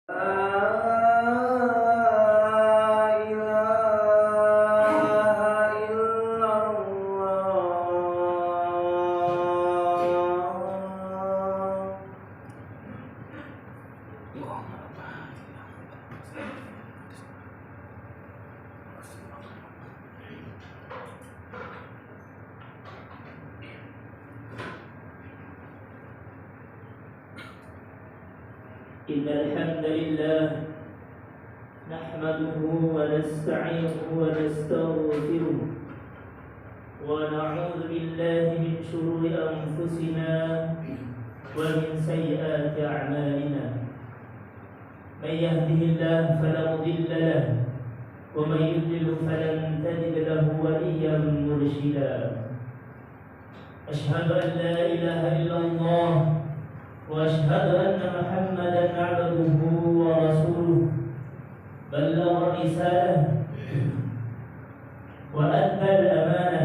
إن الحمد لله نحمده ونستعينه ونستغفره ونعوذ بالله من شرور أنفسنا ومن سيئات أعمالنا. من يهده الله فلا مضل له ومن يضلل فلن تجد له وليا مرشدا. أشهد أن لا إله إلا الله وأشهد أن محمدا عبده ورسوله بلغ الرسالة وأدى الأمانة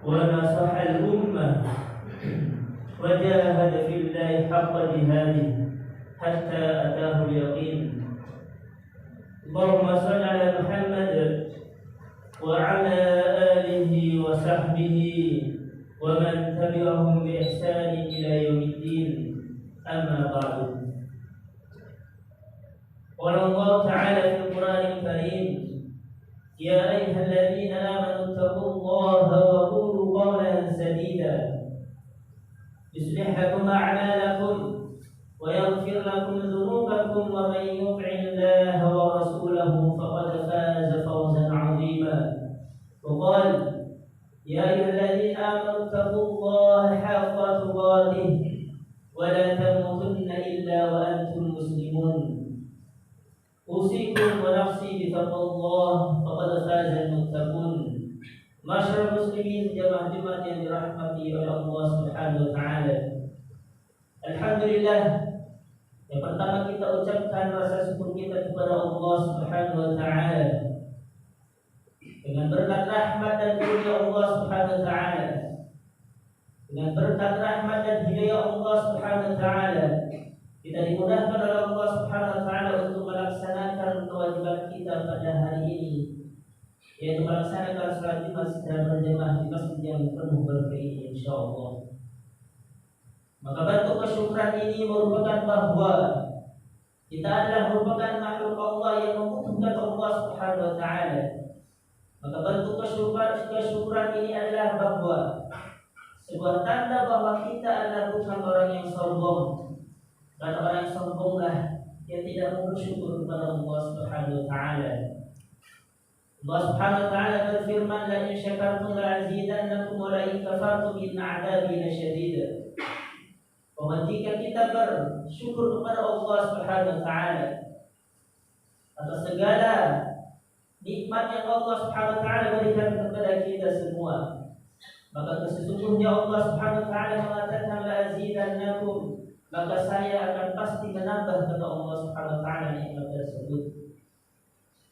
ونصح الأمة وجاهد في الله حق جهاده حتى أتاه اليقين. اللهم صل على محمد وعلى آله وصحبه ومن تبعهم بإحسان إلى يوم الدين. أما بعد، قال الله تعالى في القرآن الكريم: يا أيها الذين آمنوا اتقوا الله وقولوا قولا سديدا يصلح لكم أعمالكم ويغفر لكم ذنوبكم ومن يطع الله ورسوله فقد فاز فوزا عظيما. وقال: يا أيها الذين آمنوا اتقوا الله حق تقاته ولا تموتن إلا وأنتم مسلمون. أوصيكم ونفسي بتقوى الله فقد فاز المتقون. Masyarakat muslimin jamaah Jumat yang dirahmati oleh Allah Subhanahu wa taala. Alhamdulillah, yang pertama kita ucapkan rasa syukur kita kepada Allah Subhanahu wa taala dengan berkat rahmat dan karunia Allah Subhanahu wa taala. Dengan berkat rahmat dan hidayah Allah Subhanahu wa taala, kita dimudahkan oleh Allah Subhanahu wa taala untuk melaksanakan kewajiban kita pada hari ini, yaitu melaksanakan salat Jumat secara berjamaah di masjid yang penuh berkah ini, insyaallah. Maka bentuk kesyukuran ini merupakan bahwa kita adalah merupakan makhluk Allah yang membutuhkan Allah Subhanahu wa taala. Maka bentuk kesyukuran ini adalah bahwa sebuah tanda bahwa kita adalah bukan orang yang sombong. Karena orang yang sombonglah yang tidak mau bersyukur kepada Allah Subhanahu wa taala. Allah Subhanahu wa taala berfirman: "La in syakartum la azidannakum wa la in kafartum inna 'adzabi lasyadid." Bahwa jika kita bersyukur kepada Allah Subhanahu wa taala atas segala nikmat yang Allah Subhanahu wa taala berikan kepada kita semua, maka sesungguhnya Allah Subhanahu wa taala mengatakan la azidannakum, maka saya akan pasti menambah kepada Allah Subhanahu wa taala nikmat tersebut.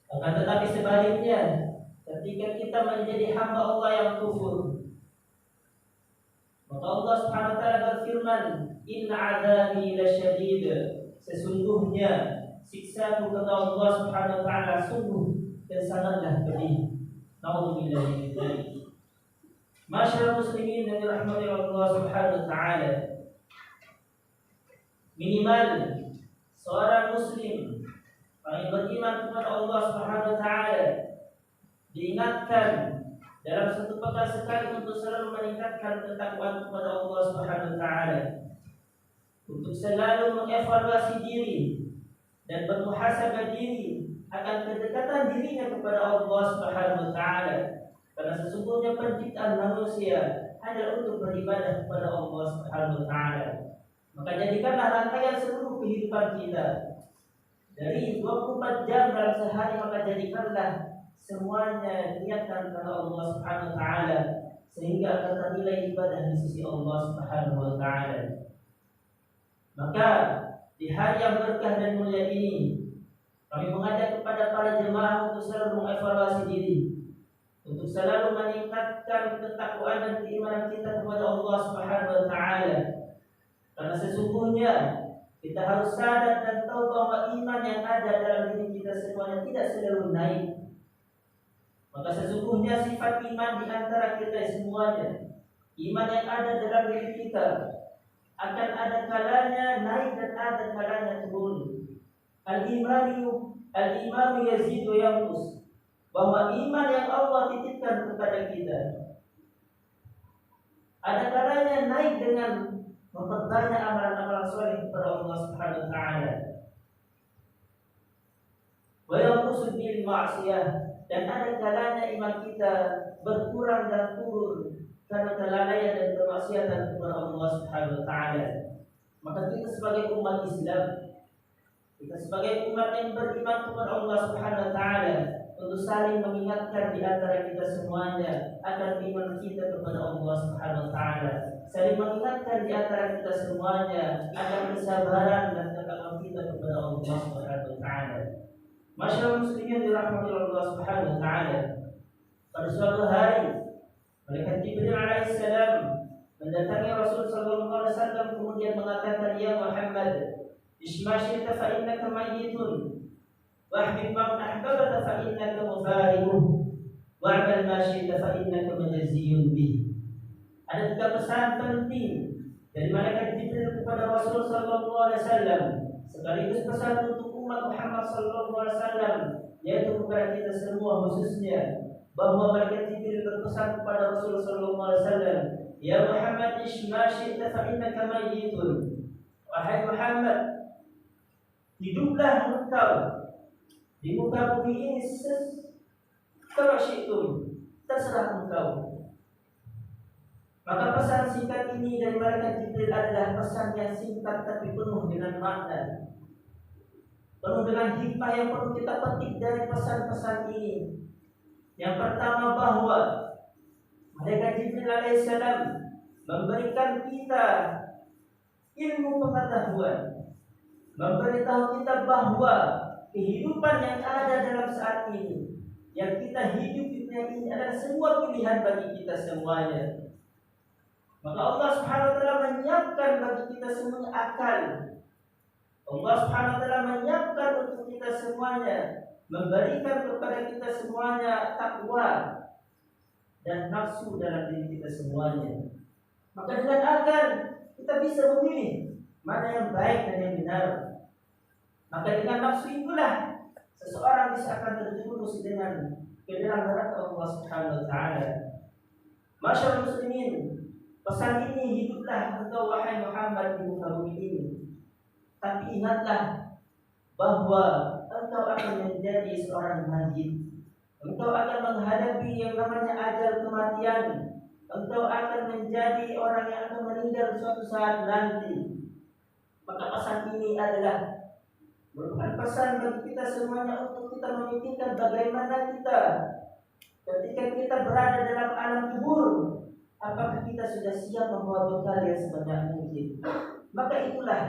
Akan tetapi sebaliknya, ketika kita menjadi hamba Allah yang kufur, maka Allah Subhanahu wa taala berfirman: "Inna 'adzabi lasyadid." Sesungguhnya siksaku kata Allah Subhanahu wa taala sungguh dan sangatlah pedih. Nauzubillah min dzalik. Masyarakat muslimin yang dirahmati Allah Subhanahu wa taala, minimal seorang muslim yang beriman kepada Allah Subhanahu wa taala diingatkan dalam satu pekan sekali untuk selalu meningkatkan ketakwaan kepada Allah Subhanahu wa taala, untuk selalu mengevaluasi diri dan bermuhasabah diri akan kedekatan dirinya kepada Allah Subhanahu wa taala. Karena sesungguhnya penciptaan manusia hanya untuk beribadah kepada Allah Subhanahu wa taala. Maka jadikanlah rangkaian seluruh kehidupan kita dari 24 jam dalam sehari, maka jadikanlah semuanya niatkan kepada Allah Subhanahu wa taala sehingga akan ternilai ibadah di sisi Allah Subhanahu wa taala. Maka di hari yang berkah dan mulia ini, kami mengajak kepada para jemaah untuk selalu mengevaluasi diri, untuk selalu meningkatkan ketakwaan dan keimanan kita kepada Allah Subhanahu wa taala. Karena sesungguhnya kita harus sadar dan tahu bahwa iman ada dalam diri kita semuanya tidak selalu naik. Maka sesungguhnya sifat iman di antara kita semuanya, iman yang ada dalam diri kita akan ada kalanya naik dan ada kalanya turun. Al-imanu yazidu yanqus. Bahwa iman yang Allah titipkan kepada kita ada kalanya naik dengan memperbanyak amalan-amalan soleh kepada Allah Subhanahu wa taala. Wa yanqusu bil ma'siyah, dan ada kalanya iman kita berkurang dan turun karena kelalaian dan kemaksiatan kepada Allah Subhanahu wa taala. Maka kita sebagai umat Islam, kita sebagai umat yang beriman kepada Allah Subhanahu wa taala, untuk saling mengingatkan di antara kita semuanya agar iman kita kepada Allah Subhanahu wa taala. Saling mengingatkan di antara kita semuanya agar kesabaran dan ketakwaan kita kepada Allah Subhanahu wa taala. Masyaallah muslimin dirahmati Allah Subhanahu wa taala. Pada suatu hari malaikat Jibril alaihissalam mendatangi Rasul sallallahu alaihi wasallam kemudian mengatakan, "Ya Muhammad, isma syi'ta fa innaka mayyitun. Wahbib man ahbabta fa innaka mufariquh. Wa'mal ma syi'ta fa innaka majziyun bih." Ada 3 pesan penting dari malaikat Jibril kepada Rasul sallallahu alaihi wasallam, sekaligus pesan untuk umat Muhammad sallallahu alaihi wasallam, yaitu kepada kita semua khususnya, bahwa malaikat Jibril berpesan kepada Rasul sallallahu alaihi wasallam, "Ya Muhammad, ish ma syi'ta fa innaka mayyitun." Wahai Muhammad, hiduplah engkau di muka bumi ini syi'tum, terserah engkau. Maka pesan singkat ini dari malaikat Jibril adalah pesan yang singkat tapi penuh dengan makna, penuh dengan hikmah yang perlu kita petik dari pesan-pesan ini. Yang pertama, bahwa malaikat Jibril alaihissalam memberikan kita ilmu pengetahuan, memberitahu kita bahwa kehidupan yang ada dalam saat ini, yang kita hidup di dunia ini adalah sebuah pilihan bagi kita semuanya. Maka Allah Subhanahu wa taala menyiapkan bagi kita semuanya akal. Allah Subhanahu wa taala menyiapkan untuk kita semuanya, memberikan kepada kita semuanya takwa dan nafsu dalam diri kita semuanya. Maka dengan akal kita bisa memilih mana yang baik dan yang benar. Maka dengan nafsu itulah seseorang bisa akan terjerumus dengan ke dalam neraka Allah Subhanahu wa taala. Masyaallah muslimin, pesan ini hiduplah engkau wahai Muhammad di muka bumi ini. Tapi ingatlah bahwa engkau akan menjadi seorang mayyit. Engkau akan menghadapi yang namanya ajal kematian. Engkau akan menjadi orang yang akan meninggal suatu saat nanti. Maka pesan ini adalah merupakan pesan bagi kita semuanya untuk kita memikirkan bagaimana kita ketika kita berada dalam alam kubur, apakah kita sudah siap membawa bekal yang sebanyak mungkin. Maka itulah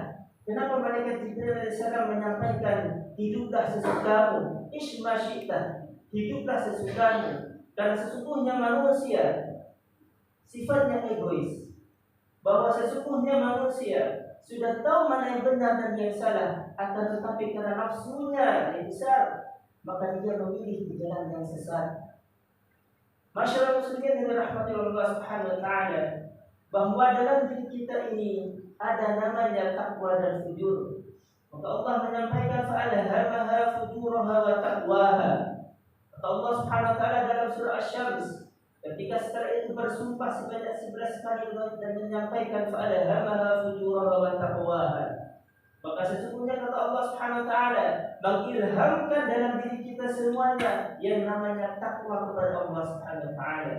kenapa malaikat Jibril alaihissalam menyampaikan, hiduplah sesukamu, ish ma syi'ta, hiduplah sesukamu. Karena sesungguhnya manusia sifatnya egois, bahwa sesungguhnya manusia sudah tahu mana yang benar dan yang salah, akan tetapi karena nafsunya yang besar, maka dia memilih di jalan yang sesat. Masyaallah muslimin yang dirahmati Allah Subhanahu wa taala, bahwa dalam diri kita ini ada namanya takwa dan fujur. Maka Allah menyampaikan, fa'alhamaha fujuraha wa taqwaha. Kata Allah Subhanahu wa taala dalam surah Asy-Syams, ketika setelah itu bersumpah sebanyak 11 kali dan menyampaikan fa'alhamaha fujuraha wa taqwaha. Maka sesungguhnya kata Allah Subhanahu wa taala mengilhamkan dalam diri kita semuanya yang namanya takwa kepada Allah Subhanahu wa taala.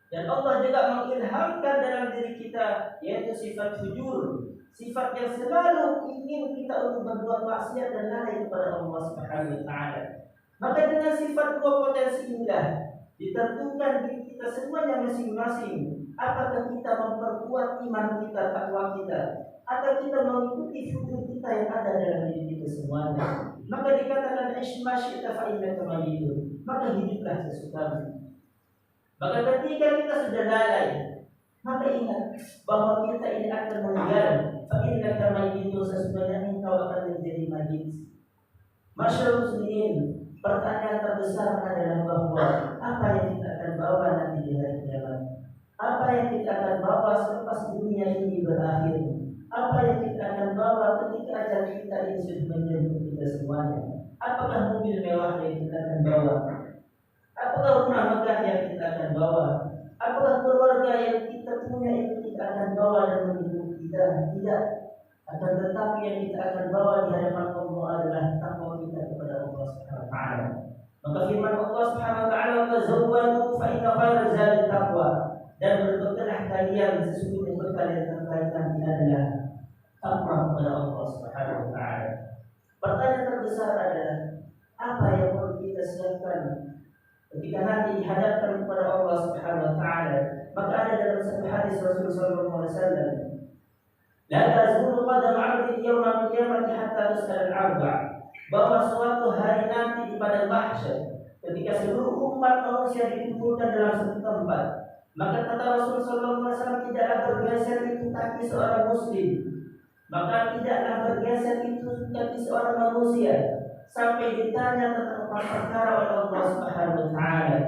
Dan Allah juga mengilhamkan dalam diri kita yaitu sifat fujur, sifat yang selalu ingin kita untuk berbuat maksiat dan lalai kepada Allah Subhanahu wa taala. Maka dengan sifat 2 potensi inilah ditentukan diri kita semuanya masing-masing. Apakah kita memperkuat iman kita, takwa kita, atau kita mengikuti fujur kita yang ada dalam diri kita semuanya. Maka dikatakan ishma syi'ta fa innaka mayyitun, maka hiduplah sesukamu. Maka ketika kita sudah lalai, maka ingat bahwa kita ini akan meninggal. Fa innaka mayyitun, sesungguhnya engkau akan menjadi mayyit. Masyaallah muslimin, pertanyaan terbesar adalah bahwa apa yang kita akan bawa nanti di hari kiamat? Apa yang kita akan bawa selepas dunia ini berakhir? Apa yang kita akan bawa ketika ajal kita ini sudah menjemput kita semuanya? Apakah mobil mewah yang kita akan bawa? Apakah rumah megah yang kita akan bawa? Apakah keluarga yang kita punya itu kita akan bawa dan mendukung kita? Tidak. Akan tetapi yang kita akan bawa di hadapan Allah adalah takwa kita kepada Allah Subhanahu wa taala. Maka firman Allah Subhanahu wa taala, "Tazawwadu fa inna khairaz zadi taqwa." Dan berbekalah kalian, sesungguhnya bekal yang terbaik nanti adalah takwa kepada Allah Subhanahu wa taala. Pertanyaan terbesar adalah apa yang perlu kita siapkan ketika nanti dihadapkan kepada Allah Subhanahu wa taala? Maka ada dalam satu hadis Rasulullah sallallahu alaihi wasallam, la tazulu qadam 'abdin yawmal qiyamati hatta tus'al al-arba', bahwa suatu hari nanti di padang mahsyar ketika seluruh umat manusia dikumpulkan dalam satu tempat, maka kata Rasulullah sallallahu alaihi wasallam, tidaklah bergeser itu kaki seorang muslim, maka tidaklah bergeser itu kaki seorang manusia sampai ditanya tentang perkara oleh Allah Subhanahu wa taala.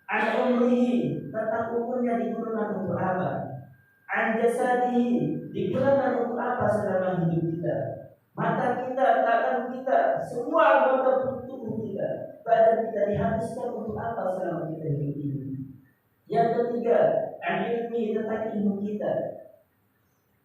An umrihi, tentang umurnya digunakan untuk apa? An jasadihi, digunakan untuk apa selama hidup kita? Mata kita, tangan kita, semua anggota tubuh kita, badan kita dihabiskan untuk apa selama kita hidup ini? Yang ketiga, an ilmi, tentang ilmu kita.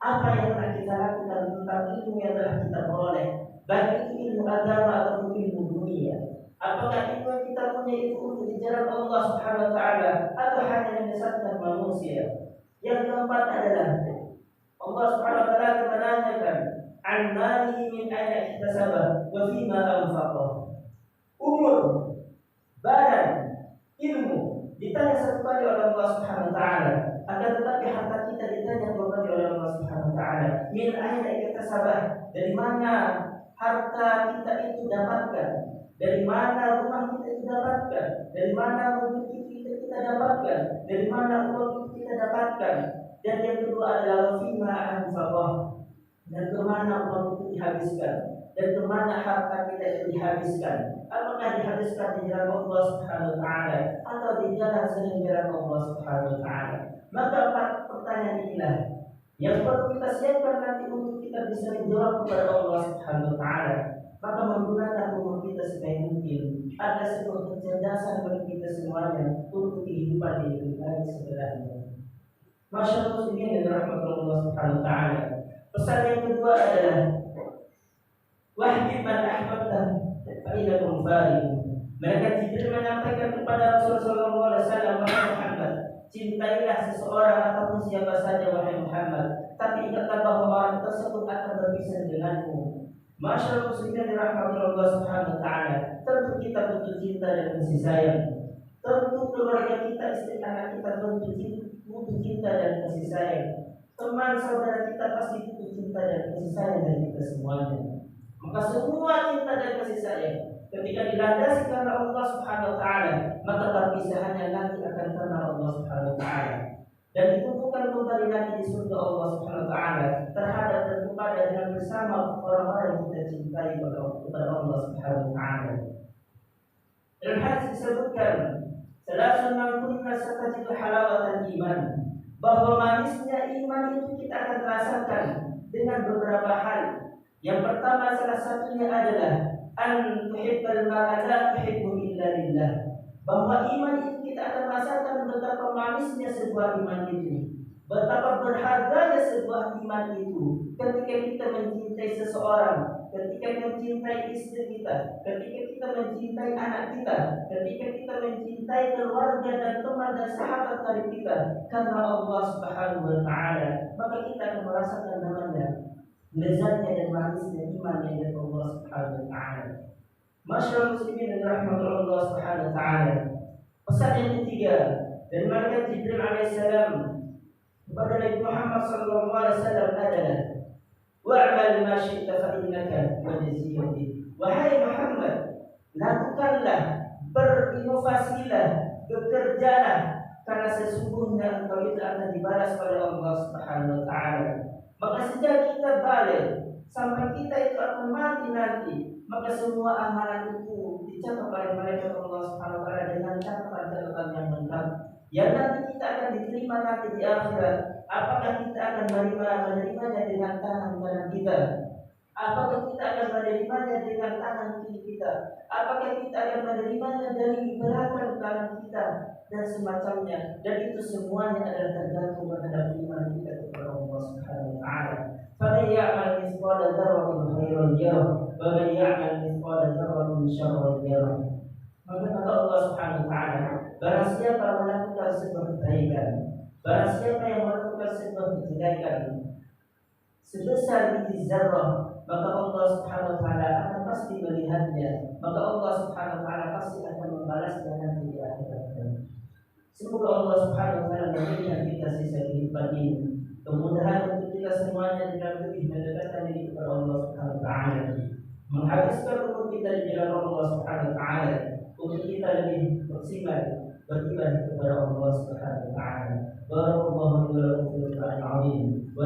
Apa yang telah kita lakukan tentang ilmu yang telah kita peroleh, baik itu ilmu agama atau ilmu dunia. Apakah ilmu yang kita punya itu untuk di jalan Allah Subhanahu wa taala atau hanya menyesatkan manusia? Yang keempat adalah Allah Subhanahu wa taala menanyakan an mali min ayna ihtasaba wa fima anfaqah. Umur, badan, ilmu ditanya satu kali oleh Allah Subhanahu wa taala, akan tetapi harta kita ditanya dua kali oleh Allah Subhanahu wa taala. Min ayna ihtasaba, dari mana harta kita itu dapatkan? Dari mana rumah kita itu dapatkan? Dari mana mobil kita dapatkan? Dari mana uang kita dapatkan? Dan yang kedua adalah fima anfaqah, dan kemana uang itu dihabiskan? Dan kemana harta kita itu dihabiskan? Apakah dihabiskan di jalan Allah Subhanahu wa taala atau di jalan selain jalan Allah Subhanahu wa taala? Maka empat pertanyaan inilah yang perlu kita siapkan nanti untuk kita bisa menjawab kepada Allah Subhanahu wa taala. Maka menggunakan umur kita sebaik mungkin, ada sebuah kecerdasan bagi kita semuanya untuk kehidupan yang lebih baik sebenarnya. Masyaallah muslimin dan rahmatullah Subhanahu wa taala. Pesan yang kedua adalah wahdi man ahbabta fa innakum fariqun. Mereka Jibril menyampaikan kepada Rasulullah sallallahu alaihi wasallam, wahai Muhammad, cintailah seseorang ataupun siapa saja wahai Muhammad, tapi ingatlah bahwa orang tersebut akan berpisah denganmu. Masyaallah muslimin dirahmati Allah Subhanahu wa taala. Tentu kita butuh cinta dan kasih sayang. Tentu keluarga kita, istri anak kita butuh cinta dan kasih sayang. Teman saudara kita pasti butuh cinta dan kasih sayang dari kita semuanya. Maka semua cinta dan kasih sayang ketika dilandasi karena Allah Subhanahu wa taala, maka perpisahannya nanti akan karena Allah Subhanahu wa taala. Dan dikumpulkan kembali nanti di surga Allah Subhanahu wa taala terhadap dan kepada dengan bersama orang-orang yang kita cintai kepada Allah Subhanahu wa taala. Dalam hadis disebutkan, salasun man kunna satajidu halawatan iman, bahwa manisnya iman itu kita akan rasakan dengan beberapa hal. Yang pertama salah satunya adalah an tuhibbal mar'a la tuhibbu illa lillah, bahwa iman itu kita akan rasakan betapa manisnya sebuah iman itu, betapa berharganya sebuah iman itu ketika kita mencintai seseorang, ketika mencintai istri kita, ketika kita mencintai anak kita, ketika kita mencintai keluarga dan teman dan sahabat karib kita karena Allah Subhanahu wa taala, maka kita akan merasakan namanya lezatnya dan manisnya iman yang dari Allah Subhanahu wa taala. Masyaallah muslimin dan rahmatullah Subhanahu wa taala. Pesan yang ketiga dari malaikat Jibril alaihissalam kepada Nabi Muhammad sallallahu alaihi wasallam adalah wa'mal ma syi'ta fa innaka majziyun bih. Wahai Muhammad, lakukanlah, berinovasilah, bekerjalah, karena sesungguhnya engkau itu akan dibalas oleh Allah Subhanahu wa taala. Maka sejak kita balik, sampai kita itu akan mati nanti, maka semua amalan itu dicatat oleh malaikat Allah Subhanahu wa taala dengan catatan-catatan yang lengkap. Yang nanti kita akan diterima nanti di akhirat. Apakah kita akan menerimanya dengan tangan kanan kita? Apakah kita akan menerimanya dengan tangan kiri kita? Apakah kita akan menerimanya dari belakang kanan kita dan semacamnya? Dan itu semuanya adalah tergantung terhadap iman kita kepada Allah Subhanahu wa taala. فَمَنْ يَعْمَلْ مِثْقَالَ ذَرَّةٍ خَيْرًا يَرَهُ وَمَنْ يَعْمَلْ مِثْقَالَ ذَرَّةٍ شَرًّا يَرَهُ. Maka kata Allah Subhanahu wa taala, barang siapa melakukan sebuah kebaikan, barang siapa yang melakukan sebuah kejelekan sebesar biji zarrah, maka Allah Subhanahu wa taala akan pasti melihatnya, maka Allah Subhanahu wa taala pasti akan membalasnya nanti di akhirat. Semoga Allah Subhanahu wa taala memberikan kita sisa kehidupan ini, kemudahan untuk kita semuanya dengan lebih mendekatkan diri kepada Allah Subhanahu wa taala, menghabiskan umur kita di jalan Allah Subhanahu wa taala, untuk kita lebih maksimal beribadah kepada Allah Subhanahu wa taala. Barakallahu li wa lakum fil Qur'anil 'azim wa